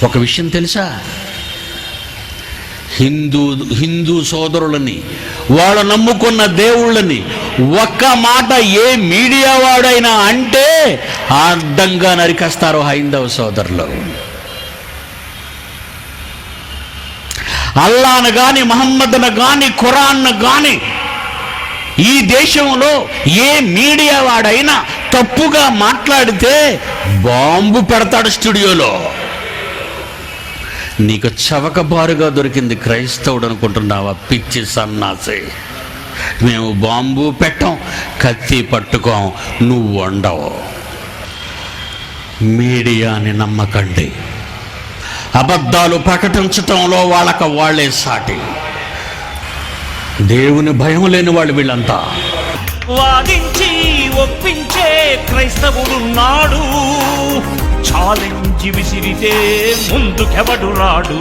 ఒక విషయం తెలుసా, హిందూ సోదరులని, వాళ్ళు నమ్ముకున్న దేవుళ్ళని ఒక్క మాట ఏ మీడియా వాడైనా అంటే అడ్డంగా నరికేస్తారు హైందవ సోదరులు. అల్లాను కానీ, మహమ్మద్ను కానీ, ఖురాన్ను కానీ ఈ దేశంలో ఏ మీడియా వాడైనా తప్పుగా మాట్లాడితే బాంబు పెడతాడు స్టూడియోలో. నీకు చవకబారుగా దొరికింది క్రైస్తవుడు అనుకుంటున్నావా? పిచ్చి సన్నాసి. మేము బాంబు పెట్టం, కత్తి పట్టుకోం, నువ్వు వండవు. మీడియాని నమ్మకండి. అబద్ధాలు ప్రకటించటంలో వాళ్ళే సాటి. దేవుని భయం లేని వాళ్ళు వీళ్ళంతా. వాదించి ఒప్పించే క్రైస్తవుడున్నాడు, ఛాలెంజ్ విసిరితే ముందుకెవడు రాడు.